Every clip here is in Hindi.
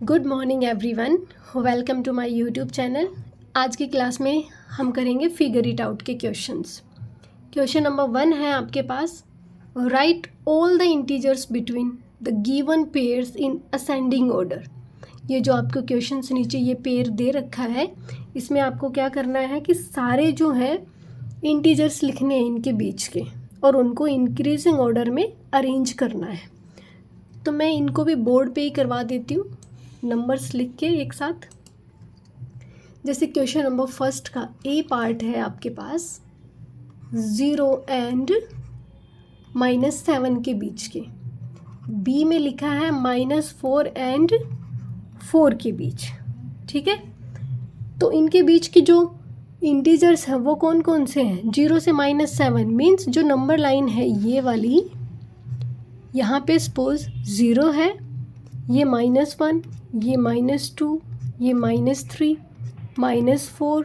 Good morning everyone, welcome to my YouTube channel. आज की क्लास में हम करेंगे फिगर इट आउट के क्वेश्चंस। क्वेश्चन नंबर 1 है आपके पास, write all the integers between the given pairs in ascending order. ये जो आपको क्वेश्चंस नीचे ये पेयर दे रखा है, इसमें आपको क्या करना है कि सारे जो है इंटीजर्स लिखने हैं इनके बीच के और उनको इंक्रीजिंग ऑर्डर में अरेंज करना है। तो मैं इनको भी बोर्ड पे ही करवा देती हूँ, नंबर्स लिख के एक साथ। जैसे क्वेश्चन नंबर फर्स्ट का ए पार्ट है आपके पास 0 एंड -7 के बीच के, बी में लिखा है -4 एंड 4 के बीच। ठीक है, तो इनके बीच की जो इंटीजर्स हैं वो कौन कौन से हैं? 0 से -7 मीन्स जो नंबर लाइन है ये वाली, यहाँ पे सपोज 0 है, ये -1, ये -2, ये -3, -4,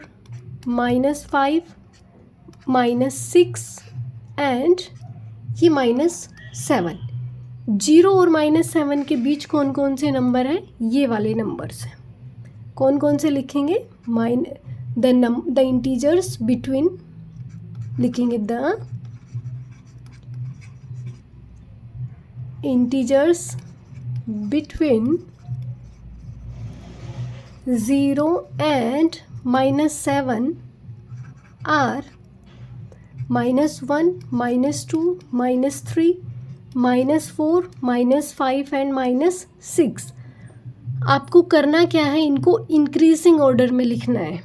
-5, -6 एंड ये -7। 0 और -7 के बीच कौन कौन से नंबर हैं? ये वाले नंबर्स हैं। कौन कौन से लिखेंगे? द इंटीजर्स बिटवीन, लिखेंगे the integers between 0 and -7 are -1, -2, -3, -4, -5 and -6। आपको करना क्या है, इनको इंक्रीजिंग ऑर्डर में लिखना है।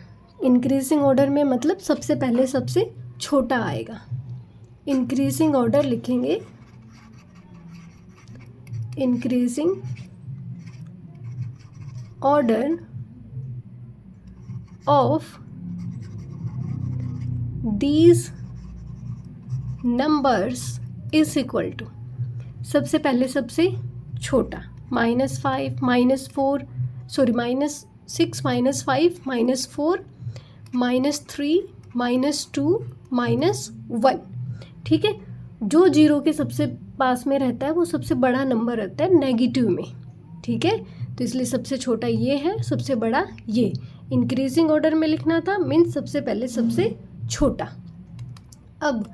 इंक्रीजिंग ऑर्डर में मतलब सबसे पहले सबसे छोटा आएगा। इंक्रीजिंग ऑर्डर लिखेंगे, increasing order of these numbers is equal to, सबसे पहले सबसे छोटा -5, -4, सॉरी -6, -5, -4, -3, -2, -1। ठीक है, जो 0 के सबसे पास में रहता है वो सबसे बड़ा नंबर रहता है नेगेटिव में। ठीक है, तो इसलिए सबसे छोटा ये है, सबसे बड़ा ये। इंक्रीजिंग ऑर्डर में लिखना था, मीन्स सबसे पहले सबसे छोटा। अब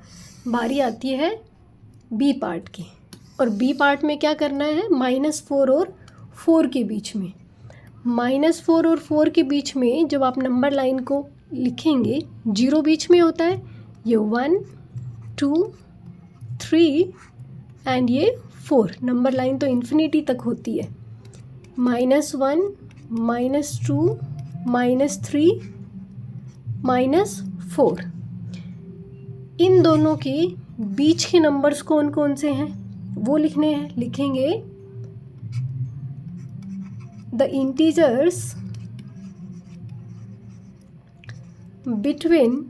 बारी आती है बी पार्ट की, और बी पार्ट में क्या करना है? -4 और 4 के बीच में। -4 और 4 के बीच में जब आप नंबर लाइन को लिखेंगे, 0 बीच में होता है, ये 1, 2, 3 एंड ये 4। नंबर लाइन तो इन्फिनिटी तक होती है। -1, -2, -3, -4। इन दोनों के बीच के नंबर्स कौन कौन से हैं वो लिखने हैं। लिखेंगे the integers between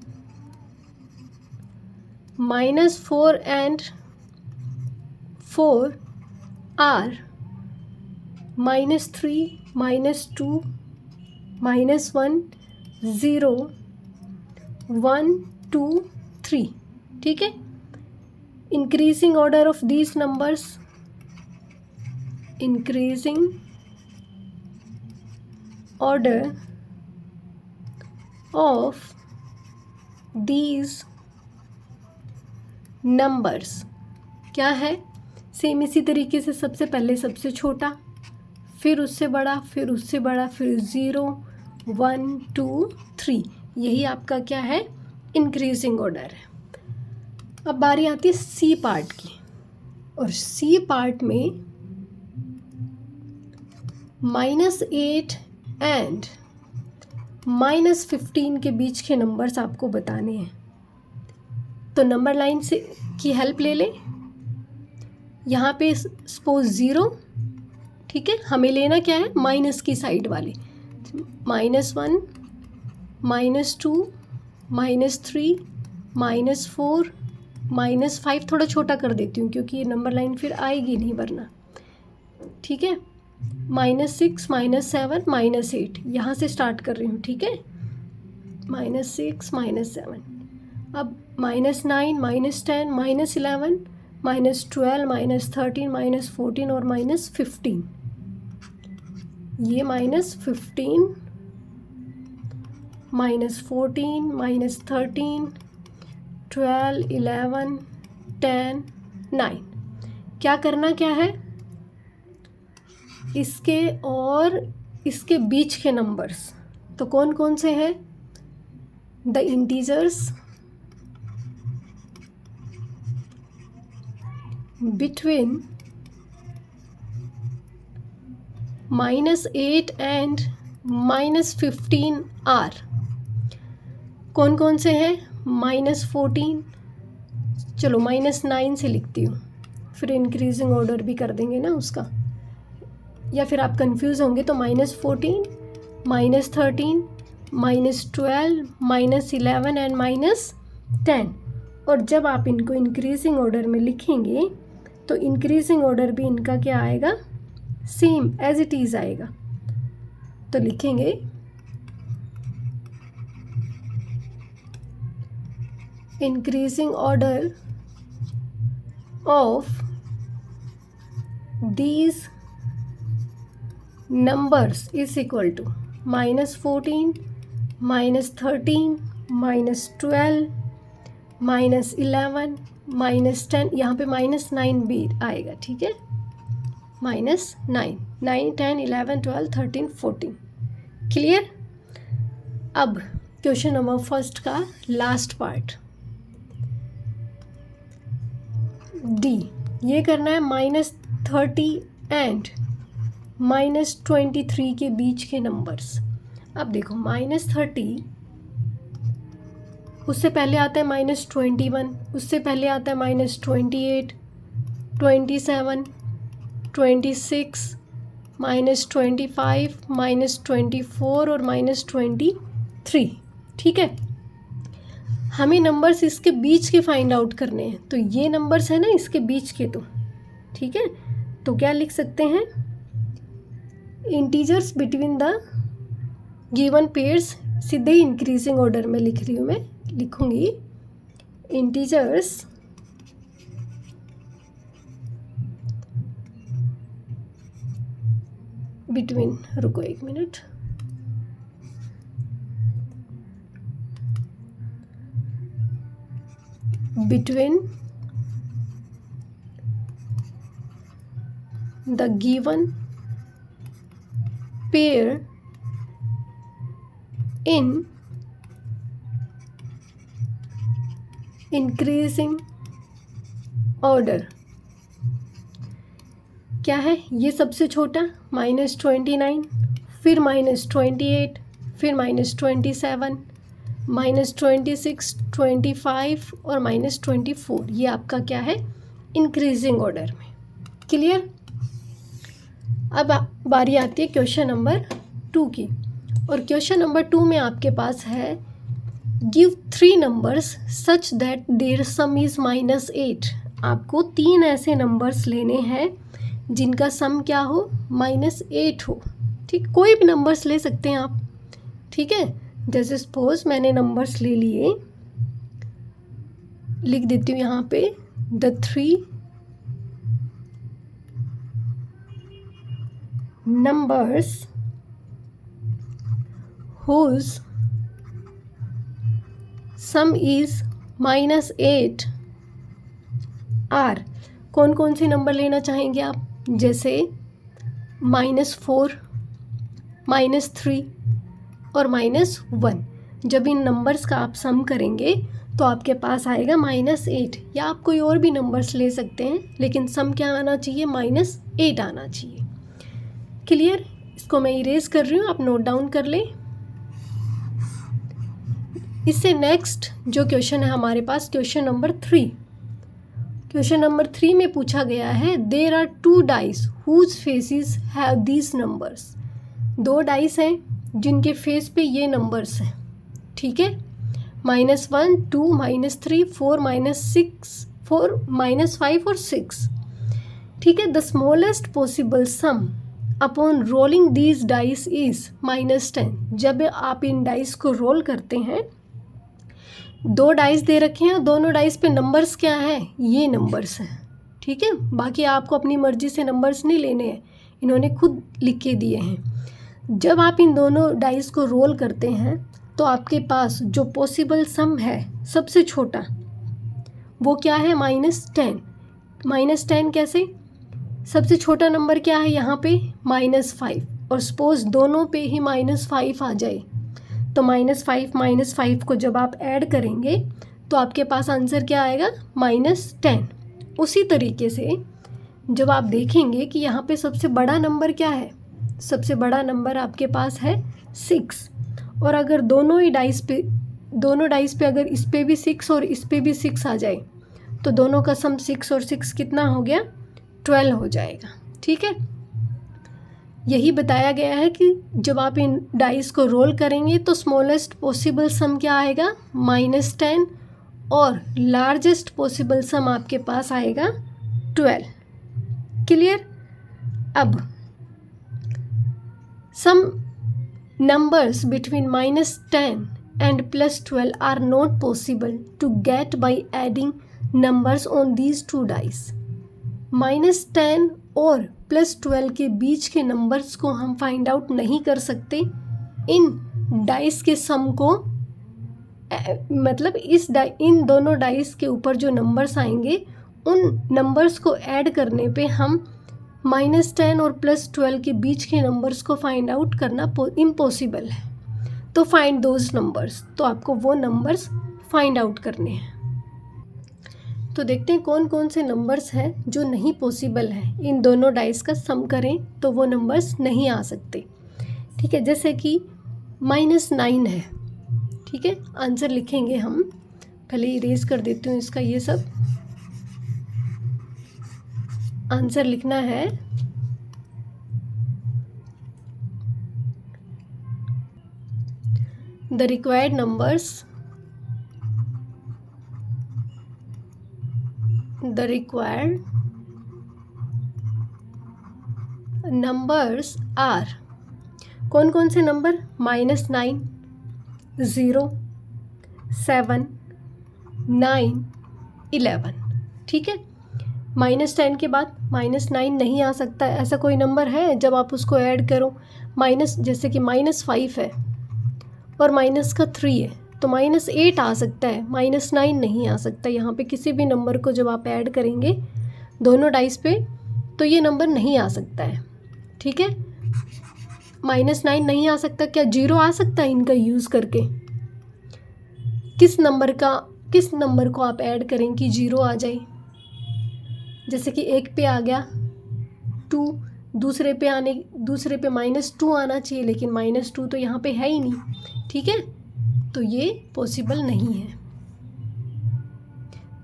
-4 and 4 are -3, -2, -1, 0, 1, 2, 3। ठीक है, increasing order of these numbers, increasing order of these numbers क्या है? सेम इसी तरीके से सबसे पहले सबसे छोटा, फिर उससे बड़ा, फिर उससे बड़ा, फिर 0, 1, 2, 3। यही आपका क्या है? इंक्रीजिंग ऑर्डर है। अब बारी आती है सी पार्ट की, और सी पार्ट में -8 एंड -15 के बीच के नंबर्स आपको बताने हैं। तो नंबर लाइन से की हेल्प ले लें। यहाँ पे सपोज 0, ठीक है, हमें लेना क्या है? माइनस की साइड वाली। -1, -2, -3, -4, -5। थोड़ा छोटा कर देती हूँ क्योंकि ये नंबर लाइन फिर आएगी नहीं वरना। ठीक है, -6, -7, -8, यहाँ से स्टार्ट कर रही हूँ। ठीक है, -6, -7, अब -9, -10, -11, -12, -13, -14 और -15। ये -15, -14, -13, 12, 11, 10, 9। क्या करना क्या है, इसके और इसके बीच के नंबर्स तो कौन कौन से हैं, the integers between -8 and -15 are. कौन कौन से हैं, -14, चलो -9 से लिखती हूँ, फिर इंक्रीजिंग ऑर्डर भी कर देंगे ना उसका, या फिर आप कंफ्यूज होंगे तो -14, -13, -12, -11 एंड -10। और जब आप इनको इंक्रीजिंग ऑर्डर में लिखेंगे तो इंक्रीजिंग ऑर्डर भी इनका क्या आएगा, सेम एज इट इज़ आएगा। तो लिखेंगे increasing order of these numbers is equal to -14, -13, -12, -11, -10, यहाँ पे -9 भी आएगा, ठीक है, -9, 9, 10, 11, 12, 13, 14। क्लियर। अब क्वेश्चन नंबर फर्स्ट का लास्ट पार्ट डी, ये करना है -30 एंड -23 के बीच के नंबर्स। अब देखो -30, उससे पहले आता है -21, उससे पहले आता है -28, 27, 26, -25, -24 और -23। ठीक है, हमें नंबर्स इसके बीच के फाइंड आउट करने हैं, तो ये नंबर्स है ना इसके बीच के, तो ठीक है, तो क्या लिख सकते हैं, integers between the given pairs, सीधे इंक्रीजिंग ऑर्डर में लिख रही हूँ मैं, लिखूंगी इंटीजर्स बिटवीन, रुको एक minute, between the given pair in increasing order. क्या है ये सबसे छोटा, -29, फिर -28, फिर -27, -26, 25 और -24, ये आपका क्या है, इंक्रीजिंग ऑर्डर में। क्लियर। अब बारी आती है क्वेश्चन नंबर 2 की, और क्वेश्चन नंबर 2 में आपके पास है, give 3 numbers such that their sum is -8। आपको 3 ऐसे नंबर्स लेने हैं जिनका सम क्या हो, -8 हो। ठीक, कोई भी नंबर्स ले सकते हैं आप, ठीक है, जैसे सपोज मैंने नंबर्स ले लिए, लिख देती हूँ यहाँ पे, the 3 numbers whose sum is -8 are। कौन कौन से नंबर लेना चाहेंगे आप, जैसे -4, -3 और -1। जब इन नंबर्स का आप सम करेंगे तो आपके पास आएगा -8, या आप कोई और भी नंबर्स ले सकते हैं, लेकिन सम क्या आना चाहिए, -8 आना चाहिए। क्लियर। इसको मैं इरेज कर रही हूँ, आप नोट डाउन कर लें। इससे नेक्स्ट जो क्वेश्चन है हमारे पास, क्वेश्चन नंबर 3। क्वेश्चन नंबर 3 में पूछा गया है, there are 2 dice whose faces have these numbers. 2 dice हैं जिनके फेस पे ये नंबर्स हैं, ठीक है, -1, 2, -3, 4, -6, 4, -5 और 6। ठीक है, the smallest possible some upon rolling these dice is -10। जब आप इन डाइस को रोल करते हैं, 2 डाइस दे रखे हैं, दोनों डाइस पे नंबर्स क्या हैं, ये नंबर्स हैं, ठीक है, बाकी आपको अपनी मर्जी से नंबर्स नहीं लेने हैं, इन्होंने खुद लिख के दिए हैं। जब आप इन दोनों डाइस को रोल करते हैं तो आपके पास जो पॉसिबल सम है सबसे छोटा वो क्या है, -10। -10 कैसे, सबसे छोटा नंबर क्या है यहाँ पे, -5, और सपोज दोनों पे ही -5 आ जाए तो -5 -5 को जब आप ऐड करेंगे तो आपके पास आंसर क्या आएगा, -10। उसी तरीके से जब आप देखेंगे कि यहाँ पे सबसे बड़ा नंबर क्या है, सबसे बड़ा नंबर आपके पास है 6, और अगर दोनों डाइस पे अगर इस पे भी 6 और इस पे भी 6 आ जाए तो दोनों का सम 6 और 6 कितना हो गया, 12 हो जाएगा। ठीक है, यही बताया गया है कि जब आप इन डाइस को रोल करेंगे तो स्मॉलेस्ट पॉसिबल सम क्या आएगा, -10, और लार्जेस्ट पॉसिबल सम आपके पास आएगा 12। क्लियर। अब सम numbers between -10 and +12 are not possible to get by adding numbers on these two dice. -10 और +12 के बीच के नंबर्स को हम फाइंड आउट नहीं कर सकते इन डाइस के सम को, मतलब इन दोनों डाइस के ऊपर जो नंबर्स आएंगे उन नंबर्स को ऐड करने पे हम -10 और +12 के बीच के नंबर्स को फाइंड आउट करना इम्पॉसिबल है। तो फाइंड दोज नंबर्स, तो आपको वो नंबर्स फाइंड आउट करने हैं। तो देखते हैं कौन कौन से नंबर्स हैं जो नहीं पॉसिबल है, इन दोनों डाइस का सम करें तो वो नंबर्स नहीं आ सकते। ठीक है, जैसे कि -9 है। ठीक है, आंसर लिखेंगे हम, पहले इरेज कर देती हूँ इसका, ये सब आंसर लिखना है। द रिक्वायर्ड नंबर्स आर, कौन कौन से नंबर, -9, 0, 7, 9, 11। ठीक है, -10 के बाद -9 नहीं आ सकता, ऐसा कोई नंबर है जब आप उसको ऐड करो, जैसे कि -5 है और माइनस का 3 है तो -8 आ सकता है, -9 नहीं आ सकता। यहाँ पे किसी भी नंबर को जब आप ऐड करेंगे दोनों डाइस पे तो ये नंबर नहीं आ सकता है। ठीक है, -9 नहीं आ सकता, क्या 0 आ सकता है इनका यूज़ करके? किस नंबर को आप ऐड करें कि 0 आ जाए? जैसे कि एक पे आ गया 2, दूसरे पे -2 आना चाहिए, लेकिन -2 तो यहाँ पे है ही नहीं। ठीक है, तो ये पॉसिबल नहीं है,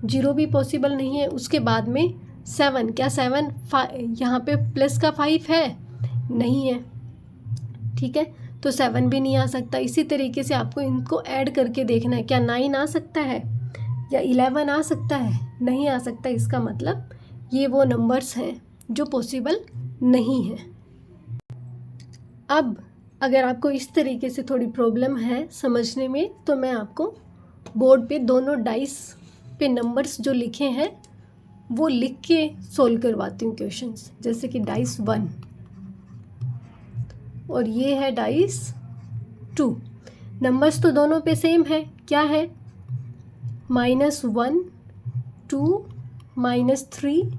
0 भी पॉसिबल नहीं है। उसके बाद में 7, क्या 7 यहाँ पे प्लस का 5 है? नहीं है। ठीक है, तो 7 भी नहीं आ सकता। इसी तरीके से आपको इनको ऐड करके देखना है, क्या 9 आ सकता है या 11 आ सकता है? नहीं आ सकता। इसका मतलब ये वो नंबर्स हैं जो पॉसिबल नहीं है। अब अगर आपको इस तरीके से थोड़ी प्रॉब्लम है समझने में तो मैं आपको बोर्ड पे दोनों डाइस पे नंबर्स जो लिखे हैं वो लिख के सोल्व करवाती हूँ क्वेश्चंस। जैसे कि डाइस 1 और ये है डाइस 2। नंबर्स तो दोनों पे सेम है, क्या है? -1, 2, -3,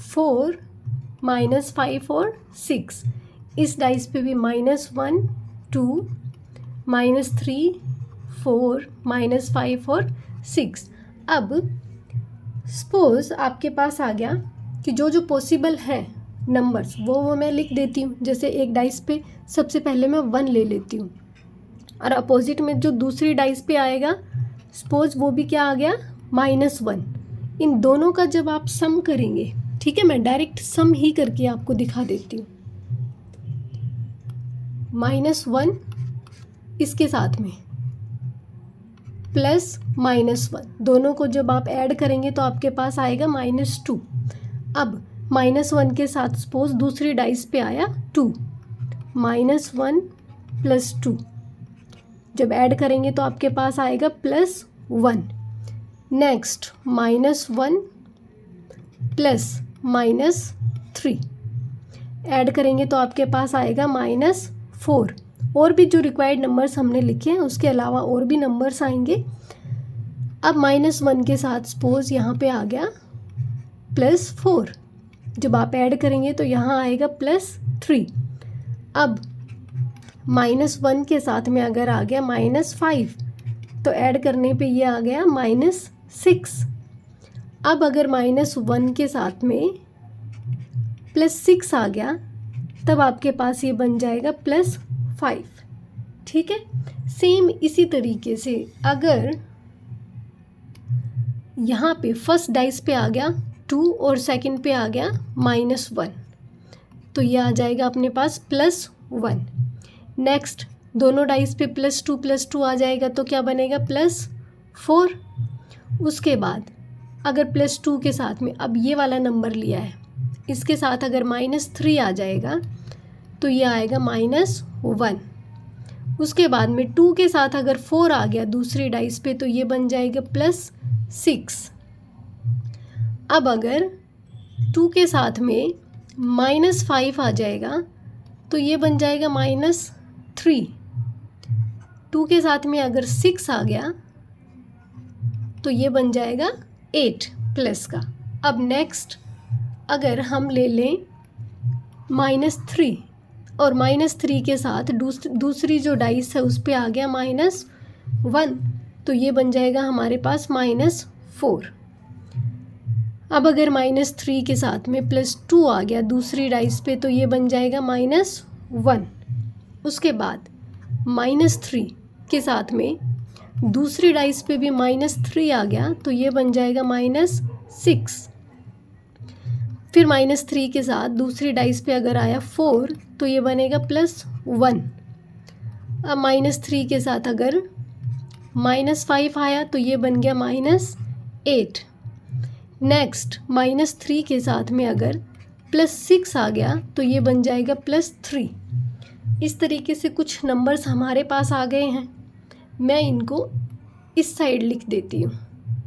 4, -5 और 6। इस डाइस पे भी -1, 2, -3, 4, -5 और 6। अब सपोज आपके पास आ गया कि जो पॉसिबल है नंबर्स वो मैं लिख देती हूँ। जैसे एक डाइस पे सबसे पहले मैं 1 ले लेती हूँ और अपोजिट में जो दूसरी डाइस पे आएगा सपोज वो भी क्या आ गया, -1। इन दोनों का जब आप सम करेंगे, ठीक है, मैं डायरेक्ट सम ही करके आपको दिखा देती हूँ। -1 इसके साथ में प्लस -1, दोनों को जब आप ऐड करेंगे तो आपके पास आएगा -2। अब -1 के साथ सपोज दूसरी डाइस पे आया 2, -1 + 2 जब ऐड करेंगे तो आपके पास आएगा +1। नेक्स्ट -1 + -3, ऐड करेंगे तो आपके पास आएगा -4। और भी जो रिक्वायर्ड नंबर्स हमने लिखे हैं उसके अलावा और भी नंबर्स आएंगे। अब -1 के साथ सपोज यहाँ पे आ गया +4, जब आप ऐड करेंगे तो यहाँ आएगा +3। अब -1 के साथ में अगर आ गया -5 तो ऐड करने पे ये आ गया -6। अब अगर -1 के साथ में +6 आ गया तब आपके पास ये बन जाएगा +5। ठीक है। सेम इसी तरीके से अगर यहाँ पे फर्स्ट डाइस पे आ गया 2 और सेकंड पे आ गया -1 तो ये आ जाएगा अपने पास +1। नेक्स्ट दोनों डाइस पे +2 आ जाएगा तो क्या बनेगा +4। उसके बाद अगर +2 के साथ में अब ये वाला नंबर लिया है, इसके साथ अगर -3 आ जाएगा तो ये आएगा -1। उसके बाद में 2 के साथ अगर 4 आ गया दूसरी डाइस पे तो ये बन जाएगा +6। अब अगर 2 के साथ में -5 आ जाएगा तो ये बन जाएगा -3। 2 के साथ में अगर 6 आ गया तो ये बन जाएगा 8 प्लस का। अब नेक्स्ट अगर हम ले लें -3 और -3 के साथ दूसरी जो डाइस है उस पे आ गया -1 तो ये बन जाएगा हमारे पास -4। अब अगर -3 के साथ में +2 आ गया दूसरी डाइस पे तो ये बन जाएगा -1। उसके बाद -3 के साथ में दूसरी डाइस पे भी -3 आ गया तो ये बन जाएगा -6। फिर -3 के साथ दूसरी डाइस पे अगर आया 4 तो ये बनेगा +1। अब -3 के साथ अगर -5 आया तो ये बन गया -8। नेक्स्ट -3 के साथ में अगर +6 आ गया तो ये बन जाएगा +3। इस तरीके से कुछ नंबर्स हमारे पास आ गए हैं। मैं इनको इस साइड लिख देती हूँ।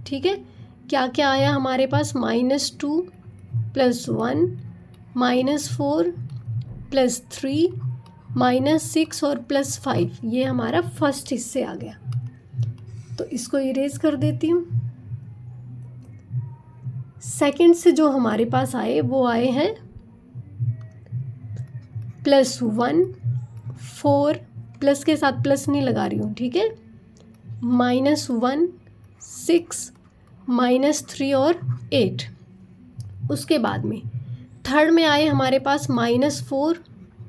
ठीक है। क्या क्या आया हमारे पास -2 +1 -4 +3 -6 और +5, ये हमारा फर्स्ट हिस्से आ गया। तो इसको इरेज कर देती हूँ। सेकंड से जो हमारे पास आए वो आए हैं +1 4 प्लस के साथ प्लस नहीं लगा रही हूँ। ठीक है। -1 6 -3 और 8। उसके बाद में थर्ड में आए हमारे पास -4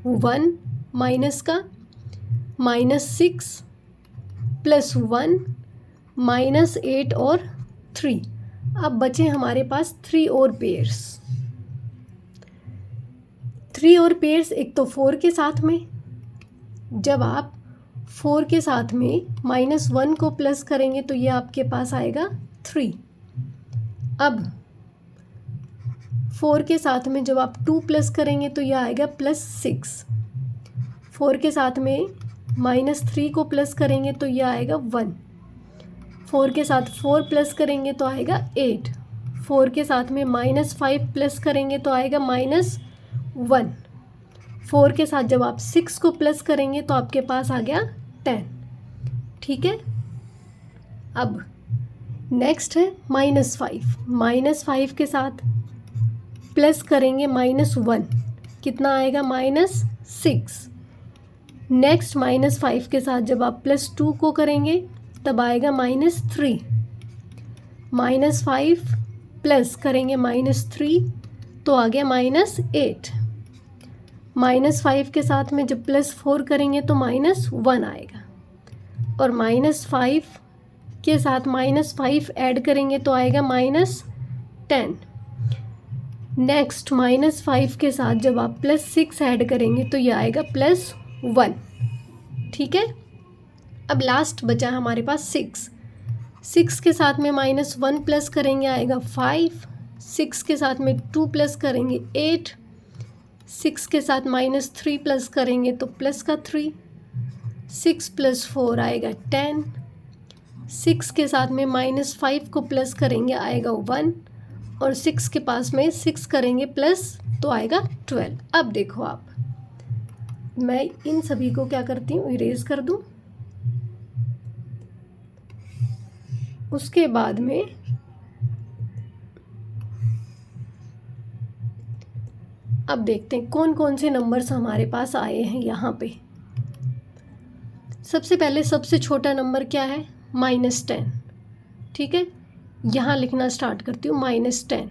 1 माइनस का -6 +1 -8 और 3। अब बचे हमारे पास 3 और पेयर्स। 3 और पेयर्स एक तो 4 के साथ में, जब आप 4 के साथ में -1 को प्लस करेंगे तो ये आपके पास आएगा 3। अब 4 के साथ में जब आप 2 प्लस करेंगे तो ये आएगा +6। 4 के साथ में -3 को प्लस करेंगे तो ये आएगा 1। 4 के साथ 4 प्लस करेंगे तो आएगा 8। 4 के साथ में -5 प्लस करेंगे तो आएगा -1। 4 के साथ जब आप 6 को प्लस करेंगे तो आपके पास आ गया 10। ठीक है। अब नेक्स्ट है -5। -5 के साथ प्लस करेंगे -1, कितना आएगा -6। नेक्स्ट -5 के साथ जब आप +2 को करेंगे तब आएगा -3। -5 प्लस करेंगे -3 तो आ गया -8। -5 के साथ में जब +4 करेंगे तो -1 आएगा, और -5 के साथ -5 ऐड करेंगे तो आएगा -10। नेक्स्ट -5 के साथ जब आप +6 ऐड करेंगे तो ये आएगा +1। ठीक है। अब लास्ट बचा हमारे पास 6 के साथ में -1 प्लस करेंगे आएगा 5। 6 के साथ में 2 प्लस करेंगे 8। 6 के साथ -3 प्लस करेंगे तो प्लस का 3। 6 + 4 आएगा 10। 6 के साथ में -5 को प्लस करेंगे आएगा 1, और 6 के पास में 6 करेंगे तो आएगा 12। अब देखो आप, मैं इन सभी को क्या करती हूँ, इरेज कर दूँ। उसके बाद में अब देखते हैं कौन कौन से नंबर्स हमारे पास आए हैं यहाँ पे। सबसे पहले सबसे छोटा नंबर क्या है, -10। ठीक है, यहाँ लिखना स्टार्ट करती हूँ -10।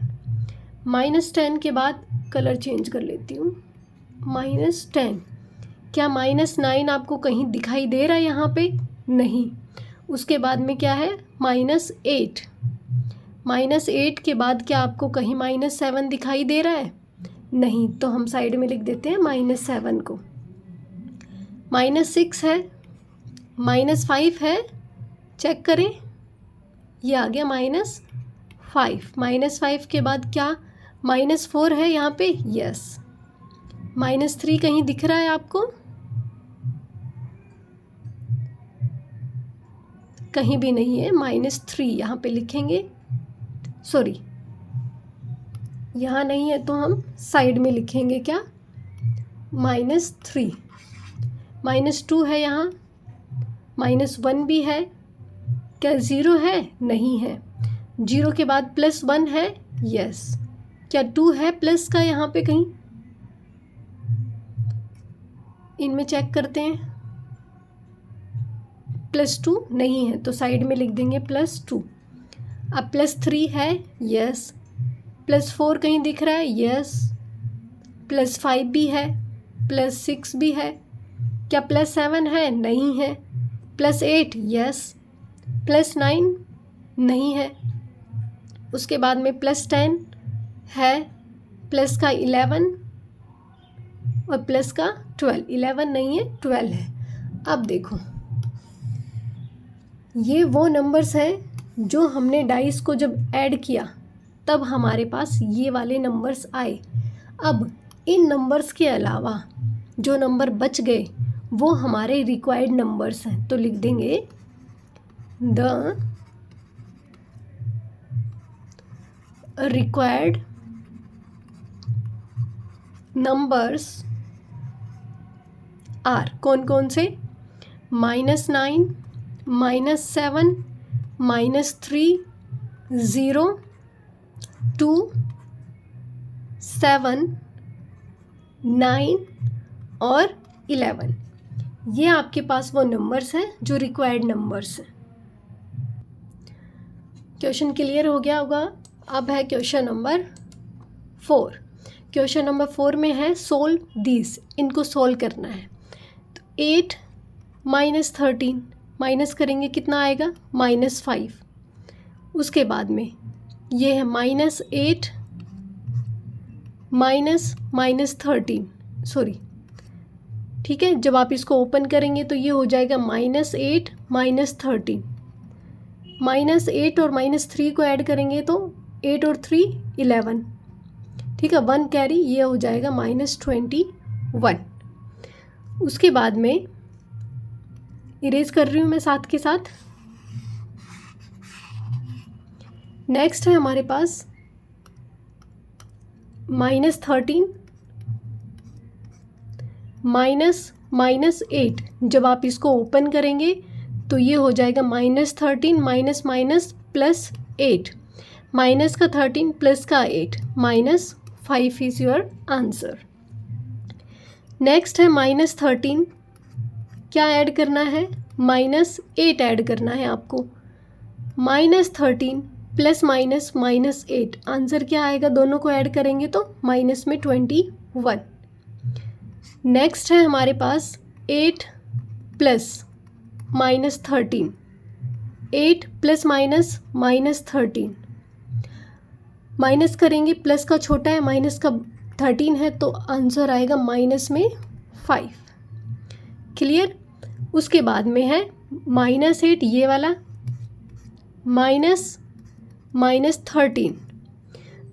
-10 के बाद कलर चेंज कर लेती हूँ, -10। क्या -9 आपको कहीं दिखाई दे रहा है यहाँ पे? नहीं। उसके बाद में क्या है, -8। -8 के बाद क्या आपको कहीं -7 दिखाई दे रहा है? नहीं। तो हम साइड में लिख देते हैं -7 को। -6 है, -5 है, चेक करें, ये आ गया -5। -5 के बाद क्या -4 है यहाँ पे? यस। -3 कहीं दिख रहा है आपको? कहीं भी नहीं है, -3 यहाँ पे लिखेंगे। सॉरी, यहाँ नहीं है तो हम साइड में लिखेंगे क्या, -3। -2 है यहाँ, -1 भी है। क्या 0 है? नहीं है। 0 के बाद +1 है, यस। क्या 2 है प्लस का यहाँ पे कहीं? इनमें चेक करते हैं, +2 नहीं है तो साइड में लिख देंगे +2। अब +3 है, यस। +4 कहीं दिख रहा है? यस। +5 भी है, +6 भी है। क्या +7 है? नहीं है। +8, यस। +9 नहीं है। उसके बाद में +10 है, प्लस का 11 और प्लस का 12। 11 नहीं है, 12 है। अब देखो, ये वो नंबर्स हैं जो हमने डाइस को जब ऐड किया तब हमारे पास ये वाले नंबर्स आए। अब इन नंबर्स के अलावा जो नंबर बच गए वो हमारे रिक्वायर्ड नंबर्स हैं, तो लिख देंगे द रिक्वायर्ड नंबर्स आर, कौन कौन से? -9, -7, -3, 0, 2, 7, 9 और 11। ये आपके पास वो नंबर्स हैं जो रिक्वायर्ड नंबर्स हैं। क्वेश्चन क्लियर हो गया होगा। अब है क्वेश्चन नंबर 4। क्वेश्चन नंबर 4 में है सोल्व दिस, इनको सोल्व करना है। तो 8 - 13 माइनस करेंगे, कितना आएगा? -5। उसके बाद में ये है -8 -13, सॉरी, ठीक है। जब आप इसको ओपन करेंगे तो ये हो जाएगा -8 -13। -8 और -3 को ऐड करेंगे तो 8 और 3 11, ठीक है। 1 कैरी, ये हो जाएगा -21। उसके बाद में इरेज कर रही हूँ मैं साथ के साथ। नेक्स्ट है हमारे पास -13 -8। जब आप इसको ओपन करेंगे तो ये हो जाएगा -13 +8, माइनस का 13 प्लस का 8, -5 इज़ योर आंसर। नेक्स्ट है -13, क्या ऐड करना है? -8 ऐड करना है आपको। -13 प्लस -8, आंसर क्या आएगा? दोनों को ऐड करेंगे तो माइनस में 21। नेक्स्ट है हमारे पास 8 प्लस -13, 8 प्लस -13, माइनस करेंगे, प्लस का छोटा है, माइनस का 13 है, तो आंसर आएगा -5। क्लियर? उसके बाद में है -8, ये वाला -13।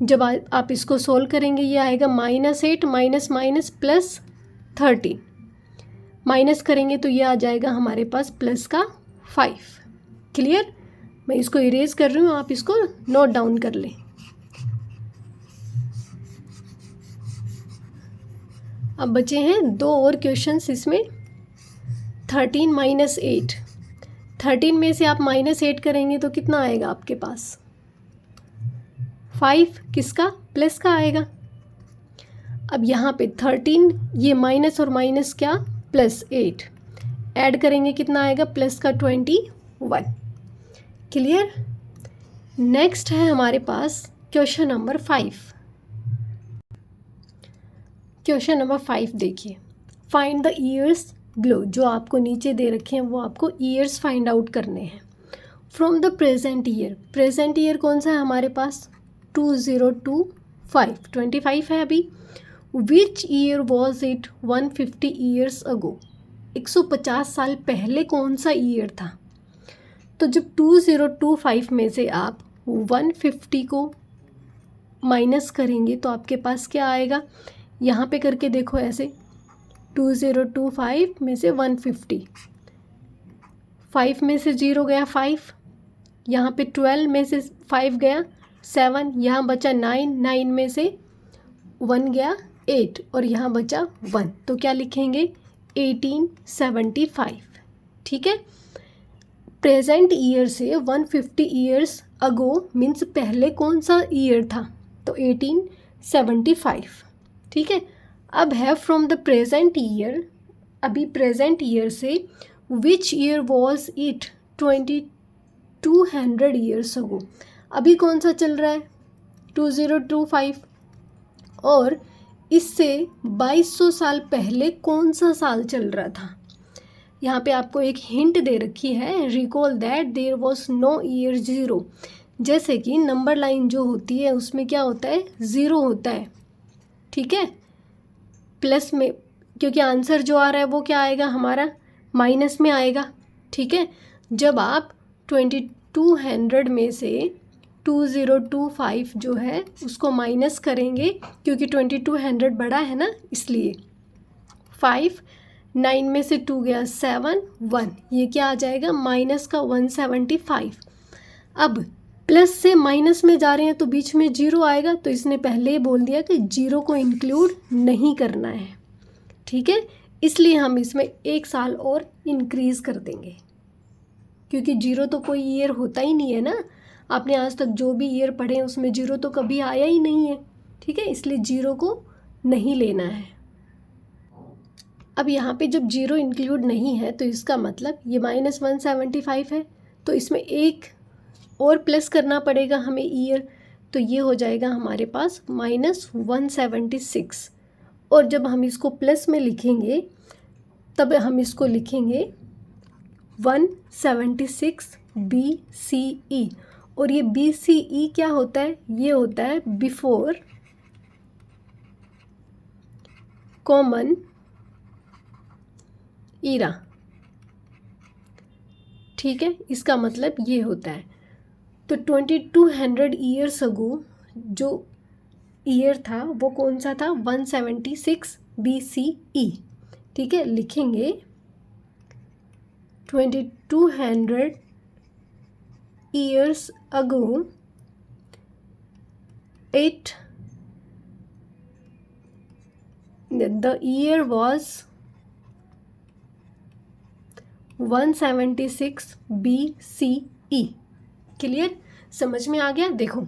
जब आप इसको सोल्व करेंगे ये आएगा -8 माइनस प्लस 13, माइनस करेंगे तो ये आ जाएगा हमारे पास प्लस का 5। क्लियर? मैं इसको इरेज कर रही हूँ, आप इसको नोट डाउन कर लें। अब बचे हैं दो और क्वेश्चंस इसमें। 13 माइनस 8, 13 में से आप माइनस 8 करेंगे तो कितना आएगा आपके पास? 5 किसका? प्लस का आएगा। अब यहाँ पे 13, ये माइनस और माइनस क्या? प्लस 8, ऐड करेंगे कितना आएगा? प्लस का 21। क्लियर? नेक्स्ट है हमारे पास क्वेश्चन नंबर 5। क्वेश्चन नंबर 5 देखिए, फाइंड द ईयर्स बिलो। जो आपको नीचे दे रखे हैं वो आपको ईयर्स फाइंड आउट करने हैं from the present year. Present year कौन सा है हमारे पास? 2025, 25 है अभी। Which year was it 150 years ago. 150 साल पहले कौन सा ईयर था? तो जब 2025 में से आप 150 को माइनस करेंगे तो आपके पास क्या आएगा? यहाँ पे करके देखो ऐसे, 2025 में से 150, 5 में से 0 गया 5, यहाँ पे 12 में से 5 गया 7, यहाँ बचा 9, 9 में से 1 गया 8 और यहाँ बचा 1, तो क्या लिखेंगे? 1875। ठीक है। प्रेजेंट ईयर से 150 ईयर्स अगो मीन्स पहले कौन सा ईयर था? तो 1875। ठीक है। अब है फ्रॉम द प्रेजेंट ईयर, अभी प्रेजेंट ईयर से which year was it 2200 years ago. अभी कौन सा चल रहा है? 2025। और इससे 2200 साल पहले कौन सा साल चल रहा था? यहाँ पे आपको एक हिंट दे रखी है, recall that there was no year zero. जैसे कि नंबर लाइन जो होती है उसमें क्या होता है? ज़ीरो होता है। ठीक है। प्लस में, क्योंकि आंसर जो आ रहा है वो क्या आएगा हमारा? माइनस में आएगा। ठीक है। जब आप 2200 में से 2025 जो है उसको माइनस करेंगे, क्योंकि 2200 बड़ा है ना इसलिए, 5, 9 में से 2 गया 7, 1, ये क्या आ जाएगा? माइनस का 175। अब प्लस से माइनस में जा रहे हैं तो बीच में जीरो आएगा, तो इसने पहले ही बोल दिया कि जीरो को इंक्लूड नहीं करना है। ठीक है। इसलिए हम इसमें 1 साल और इंक्रीज़ कर देंगे, क्योंकि जीरो तो कोई ईयर होता ही नहीं है ना। आपने आज तक जो भी ईयर पढ़े हैं उसमें जीरो तो कभी आया ही नहीं है। ठीक है। इसलिए जीरो को नहीं लेना है। अब यहाँ पे जब जीरो इंक्लूड नहीं है तो इसका मतलब ये -175 है, तो इसमें एक और प्लस करना पड़ेगा हमें ईयर, तो ये हो जाएगा हमारे पास -176। और जब हम इसको प्लस में लिखेंगे तब हम इसको लिखेंगे 176 BCE। और ये BCE क्या होता है? ये होता है बिफोर कॉमन ईरा। ठीक है। इसका मतलब ये होता है। तो 2200 ईयर्स अगो जो ईयर था वो कौन सा था? 176 BCE। ठीक है। लिखेंगे 2200 years ago it the year was 176 BCE। Clear? समझ में आ गया? देखो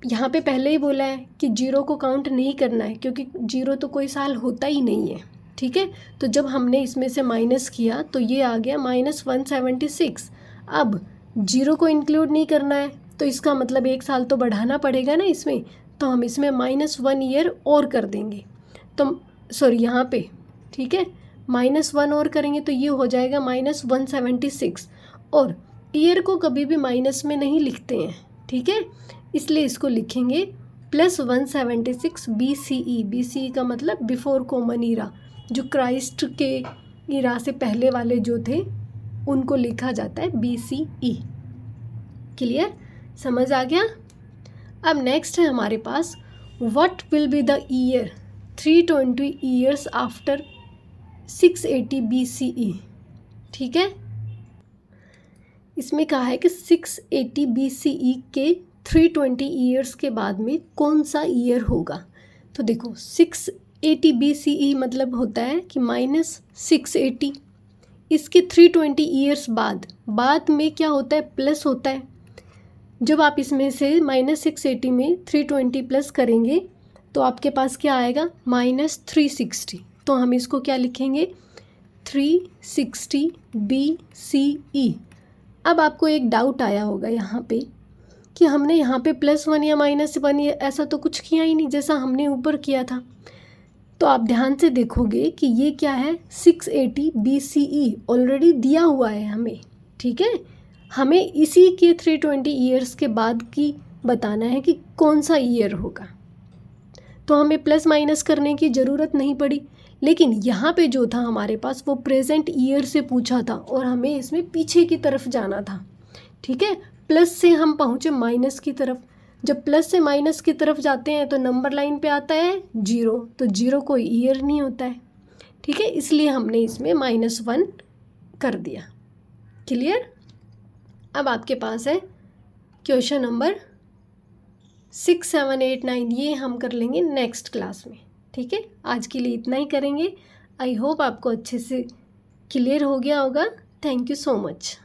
यहाँ पे पहले ही बोला है कि जीरो को काउंट नहीं करना है, क्योंकि जीरो तो कोई साल होता ही नहीं है। ठीक है। तो जब हमने इसमें से माइनस किया तो ये आ गया -176। अब जीरो को इंक्लूड नहीं करना है तो इसका मतलब 1 साल तो बढ़ाना पड़ेगा ना इसमें, तो हम इसमें -1 ईयर और कर देंगे। तो सॉरी यहाँ पे, ठीक है, -1 और करेंगे तो ये हो जाएगा -176। और ईयर को कभी भी माइनस में नहीं लिखते हैं। ठीक है। इसलिए इसको लिखेंगे +176 BCE। BCE का मतलब बिफोर कॉमन ईरा, जो क्राइस्ट के ईरा से पहले वाले जो थे उनको लिखा जाता है BCE। क्लियर? समझ आ गया? अब नेक्स्ट है हमारे पास, what will be the year 320 years after 680 BCE। ठीक है। इसमें कहा है कि 680 BCE के 320 ईयर्स के बाद में कौन सा ईयर होगा। तो देखो 80 BCE मतलब होता है कि -680। इसके 320 ईयर्स बाद में क्या होता है, प्लस होता है। जब आप इसमें से -680 में 320 प्लस करेंगे तो आपके पास क्या आएगा, -360। तो हम इसको क्या लिखेंगे, 360 BCE। अब आपको एक डाउट आया होगा यहाँ पे कि हमने यहाँ पे +1 या -1 ऐसा तो कुछ किया ही नहीं जैसा हमने ऊपर किया था। तो आप ध्यान से देखोगे कि ये क्या है, 680 BCE ऑलरेडी दिया हुआ है हमें, ठीक है। हमें इसी के 320 ईयर्स के बाद की बताना है कि कौन सा ईयर होगा। तो हमें प्लस माइनस करने की ज़रूरत नहीं पड़ी, लेकिन यहाँ पे जो था हमारे पास वो प्रेजेंट ईयर से पूछा था और हमें इसमें पीछे की तरफ जाना था, ठीक है। प्लस से हम पहुँचे माइनस की तरफ। जब प्लस से माइनस की तरफ जाते हैं तो नंबर लाइन पे आता है 0, तो 0 कोई ईयर नहीं होता है, ठीक है। इसलिए हमने इसमें -1 कर दिया। क्लियर। अब आपके पास है क्वेश्चन नंबर 6, 7, 8, 9, ये हम कर लेंगे नेक्स्ट क्लास में, ठीक है। आज के लिए इतना ही करेंगे। आई होप आपको अच्छे से क्लियर हो गया होगा। Thank you so much.